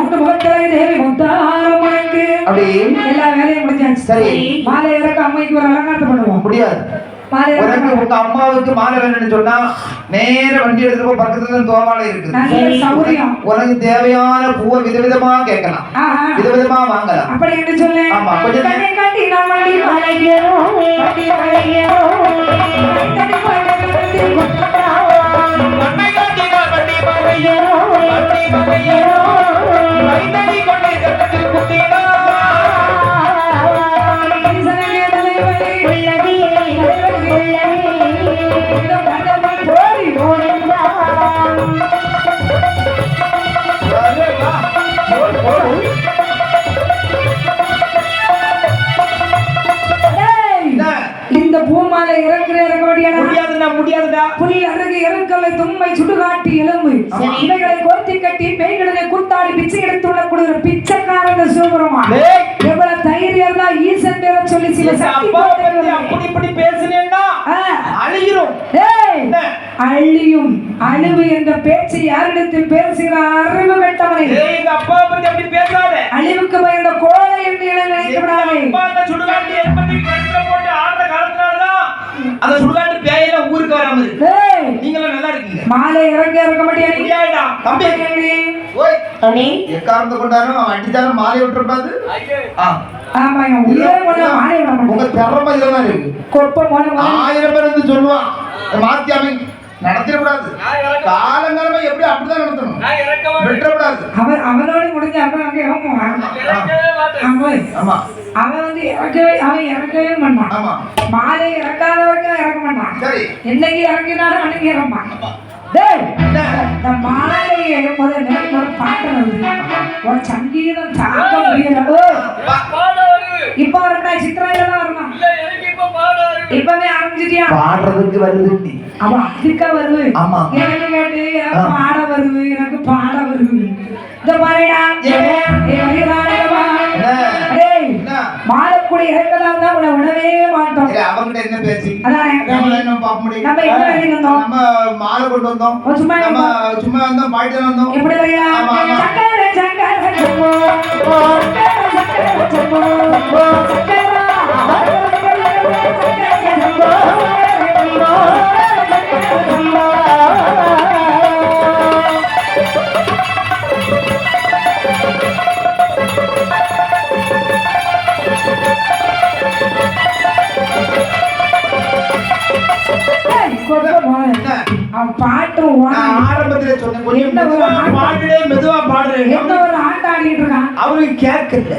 மூன்று முகத்தலை தேவி முத்தாரம்மனுக்கு அப்படி எல்லா வேலையும் முடிஞ்சாச்சு. சரி. மாலை இறக்க அம்மைக்கு ஒரு அலங்காரத்தை பண்ணுவோம். முடியாது. உனக்கு உங்க அம்மாவுக்கு மாலை வேணும்னு சொன்னா நேர வண்டி எடுத்துட்டு போய் பக்கத்துல தோவாலை இருக்கு. உனக்கு தேவையான பூவை விதவிதமா கேட்கலாம், விதவிதமா வாங்கலாம். அப்படி என்று சொல்லு. ஆமா, கொஞ்சம் கட்டி நாம் வண்டி மலையேறோம், வண்டி மலையேறோம், கட்டி மலையேறோம், வண்டி கட்டி நாம் வண்டி மலையேறோம், வண்டி மலையேறோம், வைதடி கொண்டே கட்டி குட்டினா இந்த பூமாலை முடியாதுடா. புலி அருகே இறங்கலை தும்மை சுடுகாட்டி எலும்பு இவைகளை கோர்த்தி கட்டி பேய்களை கூத்தாடி பிச்சை எடுத்துள்ள கூடிய ஒரு பிச்சைக்காரன் சிவபெருமான் எவ்வளவு தைரியம் தான் ஈசன் பேர சொல்லி சில அப்படி பேசுனேன்னா அழியும். அழியும் அழிவு என்ற பேச்சு யாரிடத்தில் பேசுகிறார்? அறிவு கட்டவனை. அப்பா பத்தி அப்படி பேசாத. அழிவுக்கு பயந்த கோழை என்று நினைக்கப்படாதே. சுடுகாட்டி என்பதை கழுத்துல போட்டு ஆடுற காலத்தினாலதான் அந்த சுடுகாட்டு பேயில ஊருக்கு வராம இருக்கு. நீங்களும் நல்லா இருக்கீங்க. மாலை இறக்க மாட்டியா? தம்பி ஓய் அண்ணி எக்காரந்த கொண்டாரும் அடிச்சாலும் மாலை விட்டுறக்கூடாது. ஆமா உயிரே கொண்டா மாலை விட மாட்டேன். உங்க திறமை இதெல்லாம் இருக்கு. கொப்ப மோன 1000 பேர் வந்து சொல்லுவான் மாத்தியாமி நடத்திடக்கூடாது. காலங்காலமா எப்படி அப்படிதான் நடத்தணும், விட்டுறக்கூடாது. அவனோட முடிஞ்ச அப்புறம் அங்கே அவன் வந்து இறக்கவே மாட்டான். மாலை இறக்காதவர்கள் இறக்க மாட்டான். என்னைக்கு இறக்கினாலும் அன்னைக்கு இறப்பான். மாலையை முதல்ல பாட்டு ஒரு சங்கீதம் தாக்க முடியல. இப்ப வரட்டா சித்திரையில தான் வரணும். இப்பவே ஆரம்பிச்சிட்டியா? பாடுறதுக்கு வருது. அவன் அதுக்கா வருது. எனக்கு கேட்டு எனக்கு பாட வருது, எனக்கு பாட வருது. இந்த மாதிரிடா மாலக்குடி இறக்கலாம் தான் உன்னை விடவே மாட்டோம். அவங்ககிட்ட என்ன பேசி நம்ம என்ன வந்தோம்? நம்ம மாலை கொண்டு வந்தோம். சும்மா வந்தோம், பாடிட்டு வந்தோம். எப்படி பாட்டு ஆரம்பத்துல சொன்னேன், மெதுவா பாடுறேன். எந்த ஒரு ஆட்டம் ஆடிட்டு இருக்கான் அவருக்கு கேட்கல,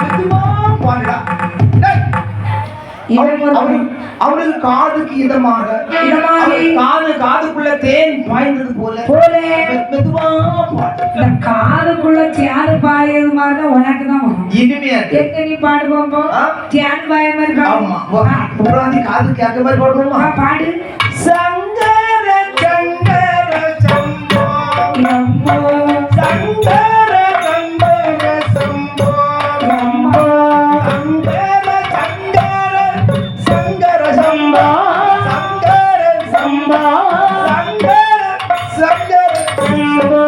மெதுவா பாடுடா. அவனுக்கு காதுக்கு இதமாக காதுக்குள்ள தேன் பாய்ந்தது போல மெதுவா பாடு. காதுக்குள்ள தேன் பாயது மாதிரி உனக்கு தான் இனிமையா எங்க நீ பாடுவோம். தேன் பாய மாதிரி காது கேட்க மாதிரி பாடுவோமா? பாடு. சங்கர சங்கர சம்போ சங்கர சங்கர சம்போ சங்கர சம்போ சங்கர சம்போ சங்கர சம்போ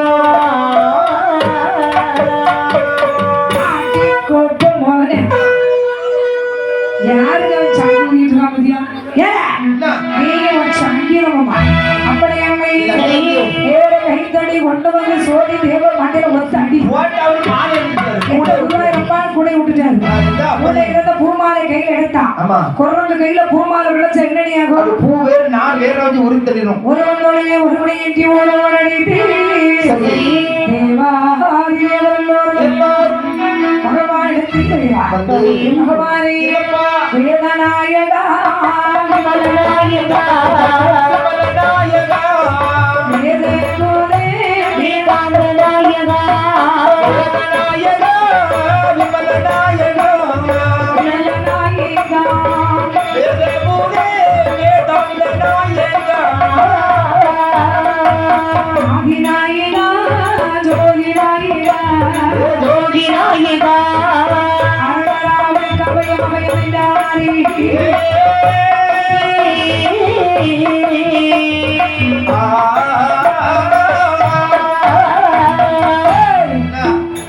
யாருக்கு சங்கீதம் மதியா கைத்தடி கொண்டு வந்து சோதி தேவ மண்டையில ஒத்து அடி கூட விட்டுட்டாரு. பூமாலை கையில எடுத்தான். குரங்கு கையில பூமாலை விளைச்ச என்னடியாகும்? பூ வேறு நான் வேற வந்து உரி தள்ளிடும். ஒருவனுடைய ஒருவனை எட்டி ஓடோடி பகவானே வேதநாயகா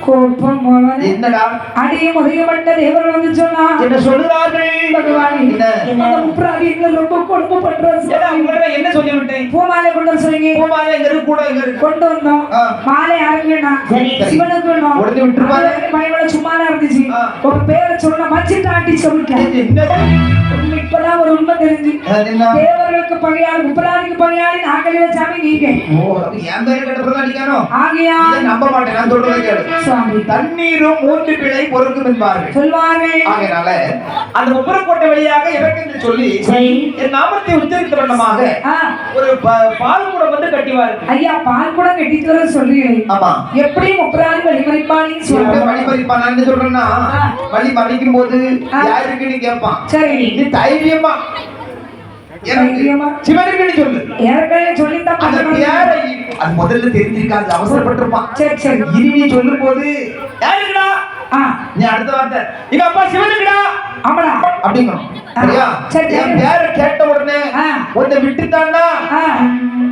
கோபம் அவனே. என்னடா அடியும் உதயப்பட்ட தேவர்கள் வந்து சொன்னா என்ன சொல்லுறார்கள் பகவானே என்ன? அந்த முப்ராதி எங்களை ரொம்ப கொடுமை பண்றாரு ஏடா உங்ககிட்ட என்ன சொல்லி விட்டேன்? பூமாலை கொண்டு வர சொல்லுங்க. பூமாலை எங்க இருக்கு, கூட எங்க இருக்கு? கொண்டு வந்தோம். ஆ. மாலை யாருக்குன்னா சிவனுக்கு வேணும். உடனே விட்டுருவாரு. பயமோட சும்மாதான் இருந்துச்சு. ஆ. ஒரு பேரை சொன்ன மச்சிட்டு ஆட்டி சொல்லிட்டேன். என்னது? இப்பதான் ஒரு உண்மை தெரிஞ்சு என்ன? தேவர்களுக்கு பகையாளி முப்பராதிக்கு பகையாளி நாகலில சாமி நீங்க. ஓ, அப்ப என் பேரு கேட்டப்பதான் அடிக்கானோ? ஆகையா இதை நம்ப மாட்டேன், நான் சொல்றதை கேளு. சுவாமி தண்ணீரும் மூன்று பிழை பொறுக்கும் என்பார்கள். சொல்வார்கள். ஆகையினால அந்த முப்புறக்கோட்டை வழியாக இறக்கென்று சொல்லி என் நாமத்தை உச்சரித்த வண்ணமாக ஆ. ஒரு பால் கூட வந்து கட்டிவாரு. ஐயா பால் கூட கட்டிட்டு வர சொல்றீங்களே. ஆமா, எப்படி முப்பராதி வழிமறிப்பாளின்னு எப்படி சொல்றாங்க. வழி பறிப்பான்? நான் என்ன சொல்றேன்னா, ஆ. வழி மறிக்கும் போது ஆ. யாருக்குன்னு கேட்பான். சரி நீ தைரியமா எனக்கு தைரியமா? சிவனுக்குன்னு சொல்லு. ஏற்கனவே சொல்லித்தான் அந்த பண்ணணும். பேரை அது முதல்ல தெரிஞ்சிருக்காது, அவசரப்பட்டிருப்பான். சரி சரி இனி நீ சொல்லும் போது யாருக்குடா? ஆ நீ அடுத்த வார்த்தை எங்க அப்பா சிவனுக்குடா. ஆமாடா அப்படிங்கணும். சரியா? சரி. என் பேரை கேட்ட உடனே ஆ. உன்னை விட்டுட்டான்னா ஆ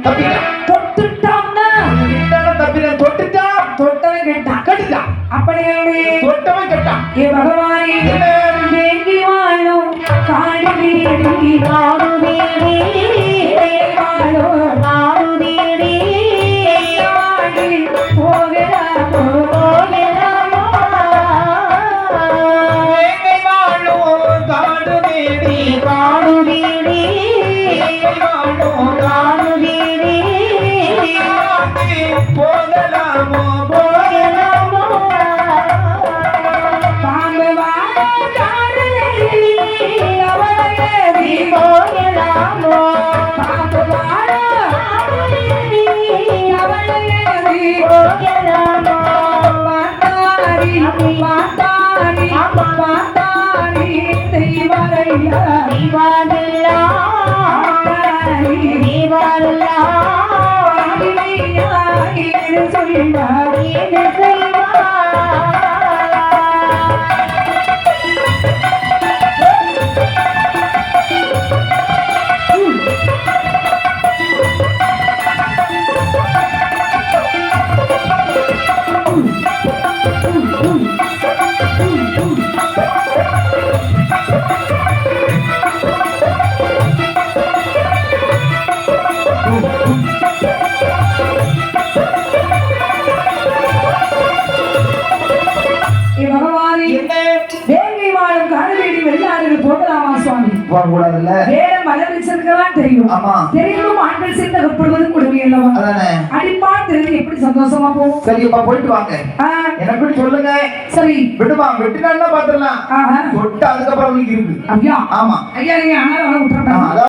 தப்பிட்டான். தொட்டுட்டான்னா விட்டானா தப்பிட்டான். தொட்டுட்டான் தொட்டவன் கேட்டான். கட்டிட்டான். அப்படியே தொட்டவன் கட்டான். ஏ பகவானே வேண்டி வாழும் காடு வீடி காடு வீடி வாழும் காடு வீடி காடு போகலாமோ போகலாமோ வேங்கை வாழும் காடு வீடி காடு வீடி வேங்கை வாழும் காடு வீடி காடு போகலாமோ போகலாமோ பாம்பு வாழும் காடு வீடி அவளையேறி போகலாமோ பாம்பு வாழும் காடு வீடி அவளையேறி போகலாமோ பாத்தாரி பாத்தாரி பாத்தாரி தெய்வரையா தெய்வானல்லா தெய்வானல்லா இது சொல்லுவா இது செய்வா பகவானே வேங்கை வாழும் காடுவீடி வெள்ளாடுகள் போகலாமா சுவாமி? போகக்கூடாதுல்ல? வேற மலை வச்சிருக்கலாம் தெரியும். ஆமா. தெரியும் ஆண்கள் சேர்ந்து அகப்படுவது கொடுமை அல்லவா? அதானே. அடிப்பா தெரிஞ்சு எப்படி சந்தோஷமா போகும்? சரி, இப்ப போயிட்டு வாங்க. ஆ, எனக்கு சொல்லுங்க. சரி விடுமா, வெட்டினா பாத்துடலாம். ஆஹா தொட்டு அதுக்கப்புறம் இருக்கு. ஐயா ஆமா. ஐயா நீங்க ஆனா விட்டுறேன். அதான்